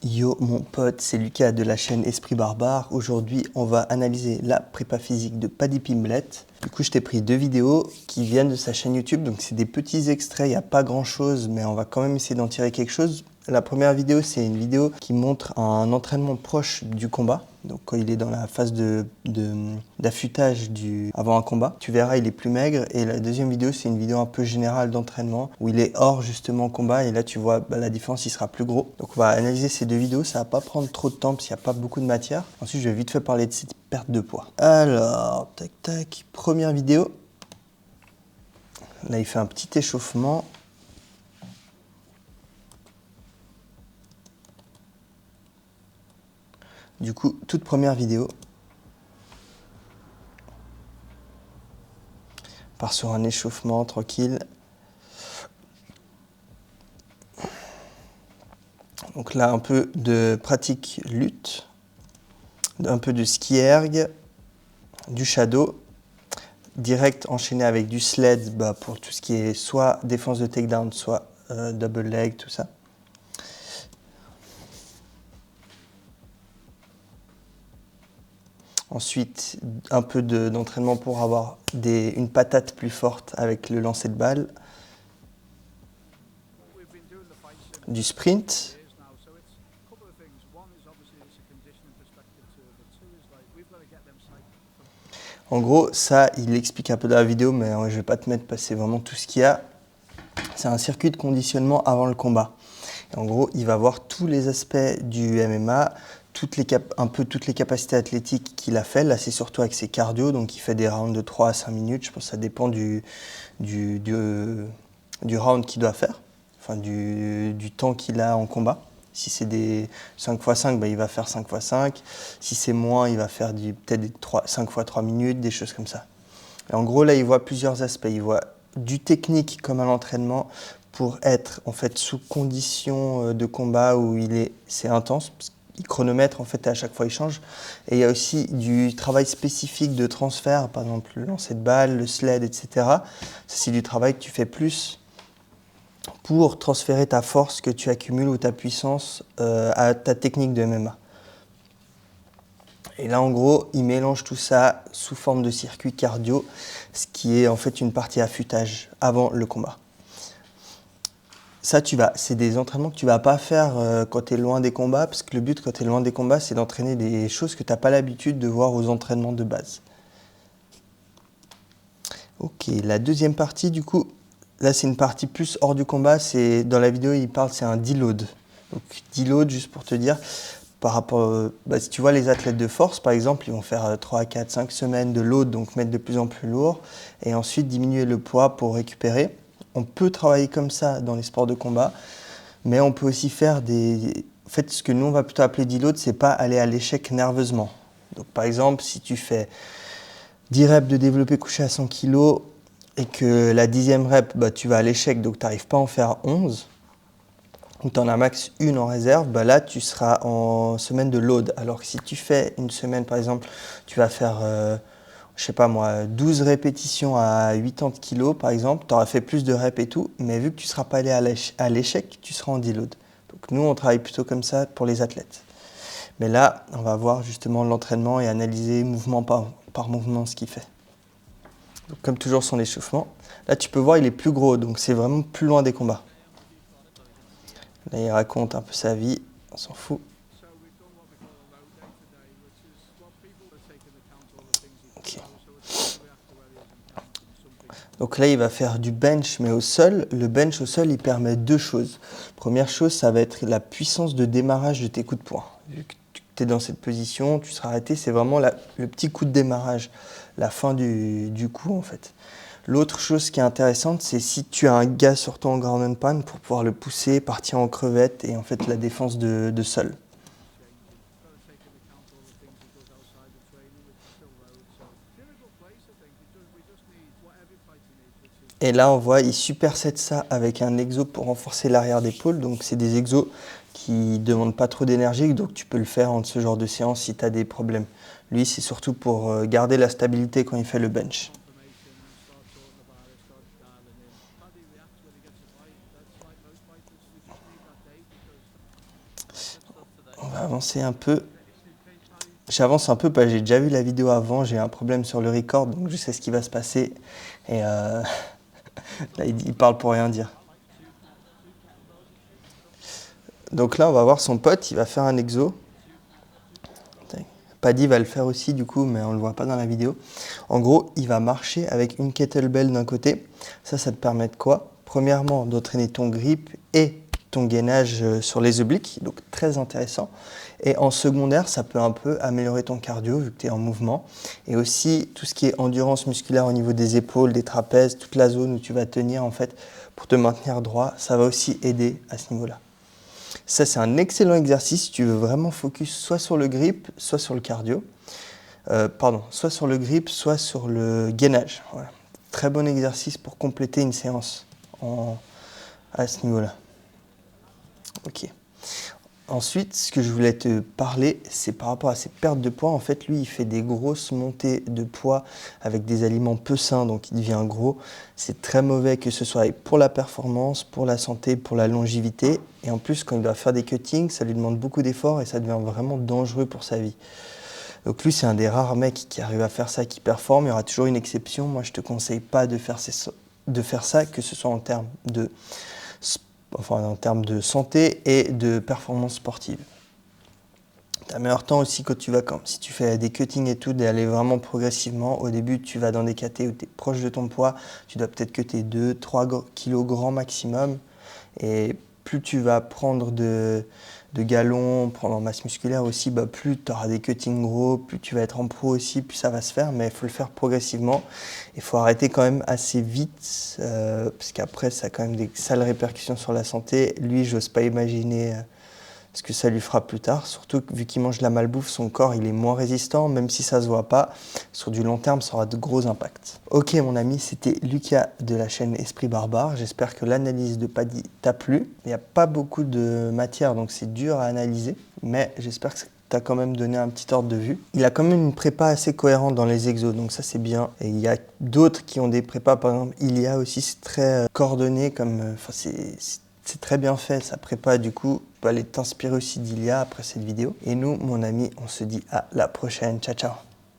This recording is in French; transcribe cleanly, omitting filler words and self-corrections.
Yo mon pote, c'est Lucas de la chaîne Esprit Barbare. Aujourd'hui, on va analyser la prépa physique de Paddy Pimblett. Du coup, je t'ai pris deux vidéos qui viennent de sa chaîne YouTube. Donc, c'est des petits extraits, il n'y a pas grand-chose, mais on va quand même essayer d'en tirer quelque chose. La première vidéo, c'est une vidéo qui montre un entraînement proche du combat. Donc, quand il est dans la phase d'affûtage avant un combat, tu verras, il est plus maigre. Et la deuxième vidéo, c'est une vidéo un peu générale d'entraînement où il est hors justement combat. Et là, tu vois, la différence, il sera plus gros. Donc, on va analyser ces deux vidéos. Ça va pas prendre trop de temps parce qu'il n'y a pas beaucoup de matière. Ensuite, je vais vite fait parler de cette perte de poids. Alors, tac, tac. Première vidéo. Là, il fait un petit échauffement. Du coup, toute première vidéo. On part sur un échauffement tranquille. Donc là, un peu de pratique lutte, un peu de ski erg, du shadow, direct enchaîné avec du sled pour tout ce qui est soit défense de takedown, soit double leg, tout ça. Ensuite, un peu d'entraînement pour avoir une patate plus forte avec le lancer de balle. Du sprint. En gros, ça, il explique un peu dans la vidéo, mais je ne vais pas te mettre parce que c'est vraiment tout ce qu'il y a. C'est un circuit de conditionnement avant le combat. Et en gros, il va voir tous les aspects du MMA, un peu toutes les capacités athlétiques qu'il a fait. Là, c'est surtout avec ses cardio, donc il fait des rounds de 3 à 5 minutes. Je pense que ça dépend du round qu'il doit faire, enfin du temps qu'il a en combat. Si c'est des 5x5, il va faire 5x5. Si c'est moins, il va faire peut-être des 5x3 minutes, des choses comme ça. Et en gros, là, il voit plusieurs aspects. Il voit du technique comme à l'entraînement pour être en fait sous condition de combat où c'est intense. Parce qu'il chronomètre, en fait, à chaque fois, il change. Et il y a aussi du travail spécifique de transfert, par exemple le lancer de balle, le sled, etc. C'est du travail que tu fais plus pour transférer ta force que tu accumules ou ta puissance à ta technique de MMA. Et là, en gros, il mélange tout ça sous forme de circuit cardio, ce qui est en fait une partie affûtage avant le combat. Ça, c'est des entraînements que tu vas pas faire quand tu es loin des combats, parce que le but quand tu es loin des combats, c'est d'entraîner des choses que tu n'as pas l'habitude de voir aux entraînements de base. Ok, la deuxième partie, du coup, là c'est une partie plus hors du combat, dans la vidéo il parle, c'est un deload. Donc deload, juste pour te dire, par rapport, si tu vois les athlètes de force par exemple, ils vont faire 3, 4, 5 semaines de load, donc mettre de plus en plus lourd, et ensuite diminuer le poids pour récupérer. On peut travailler comme ça dans les sports de combat, mais on peut aussi faire En fait, ce que nous on va plutôt appeler deload, c'est pas aller à l'échec nerveusement. Donc par exemple, si tu fais 10 reps de développé couché à 100 kg et que la 10e rep, tu vas à l'échec, donc tu n'arrives pas à en faire 11, ou tu en as max une en réserve, là tu seras en semaine de load. Alors que si tu fais une semaine, par exemple, tu vas faire, je sais pas moi, 12 répétitions à 80 kg, par exemple, tu auras fait plus de reps et tout, mais vu que tu ne seras pas allé à l'échec, tu seras en deload. Donc nous, on travaille plutôt comme ça pour les athlètes. Mais là, on va voir justement l'entraînement et analyser mouvement par mouvement ce qu'il fait. Donc, comme toujours son échauffement. Là, tu peux voir, il est plus gros, donc c'est vraiment plus loin des combats. Là, il raconte un peu sa vie, on s'en fout. Okay. Donc là, il va faire du bench, mais au sol. Le bench au sol, il permet deux choses. Première chose, ça va être la puissance de démarrage de tes coups de poing. Vu que tu es dans cette position, tu seras arrêté, c'est vraiment le petit coup de démarrage, la fin du coup en fait. L'autre chose qui est intéressante, c'est si tu as un gars sur ton ground and pound pour pouvoir le pousser, partir en crevette et en fait la défense de sol. Et là, on voit, il supersède ça avec un exo pour renforcer l'arrière d'épaule. Donc, c'est des exos qui ne demandent pas trop d'énergie, donc tu peux le faire en ce genre de séance si tu as des problèmes. Lui, c'est surtout pour garder la stabilité quand il fait le bench. va avancer un peu. J'avance un peu parce que j'ai déjà vu la vidéo avant, j'ai un problème sur le record, donc je sais ce qui va se passer. Et là, il parle pour rien dire. Donc là, on va voir son pote, il va faire un exo. Paddy va le faire aussi du coup, mais on ne le voit pas dans la vidéo. En gros, il va marcher avec une kettlebell d'un côté. Ça te permet de quoi? Premièrement, d'entraîner ton grip et ton gainage sur les obliques, donc très intéressant. Et en secondaire, ça peut un peu améliorer ton cardio vu que tu es en mouvement. Et aussi tout ce qui est endurance musculaire au niveau des épaules, des trapèzes, toute la zone où tu vas tenir en fait pour te maintenir droit, ça va aussi aider à ce niveau-là. Ça, c'est un excellent exercice si tu veux vraiment focus soit sur le grip, soit sur le cardio. Soit sur le grip, soit sur le gainage. Voilà. Très bon exercice pour compléter une séance à ce niveau-là. Ok. Ensuite, ce que je voulais te parler, c'est par rapport à ses pertes de poids. En fait, lui, il fait des grosses montées de poids avec des aliments peu sains, donc il devient gros. C'est très mauvais que ce soit pour la performance, pour la santé, pour la longévité. Et en plus, quand il doit faire des cuttings, ça lui demande beaucoup d'efforts et ça devient vraiment dangereux pour sa vie. Donc lui, c'est un des rares mecs qui arrive à faire ça, qui performe. Il y aura toujours une exception. Moi, je ne te conseille pas de faire ça, que ce soit en termes de santé et de performance sportive. Tu as meilleur temps aussi quand si tu fais des cuttings et tout, d'aller vraiment progressivement. Au début, tu vas dans des KT où tu es proche de ton poids, tu dois peut-être cutter 2-3 kilos grand maximum. Et plus tu vas prendre de galons, prendre en masse musculaire aussi, plus tu auras des cuttings gros, plus tu vas être en pro aussi, plus ça va se faire. Mais il faut le faire progressivement. Il faut arrêter quand même assez vite, parce qu'après, ça a quand même des sales répercussions sur la santé. Lui, j'ose pas imaginer ce que ça lui fera plus tard. Surtout que vu qu'il mange de la malbouffe, son corps il est moins résistant, même si ça se voit pas. Sur du long terme, ça aura de gros impacts. Ok mon ami, c'était Lucas de la chaîne Esprit Barbare. J'espère que l'analyse de Paddy t'a plu. Il n'y a pas beaucoup de matière, donc c'est dur à analyser. Mais j'espère que t'as quand même donné un petit ordre de vue. Il a quand même une prépa assez cohérente dans les exos, donc ça c'est bien. Et il y a d'autres qui ont des prépas, par exemple, il y a aussi, c'est très coordonné, c'est très bien fait, sa prépa, du coup, tu peux aller t'inspirer aussi d'Ilia après cette vidéo. Et nous, mon ami, on se dit à la prochaine. Ciao, ciao.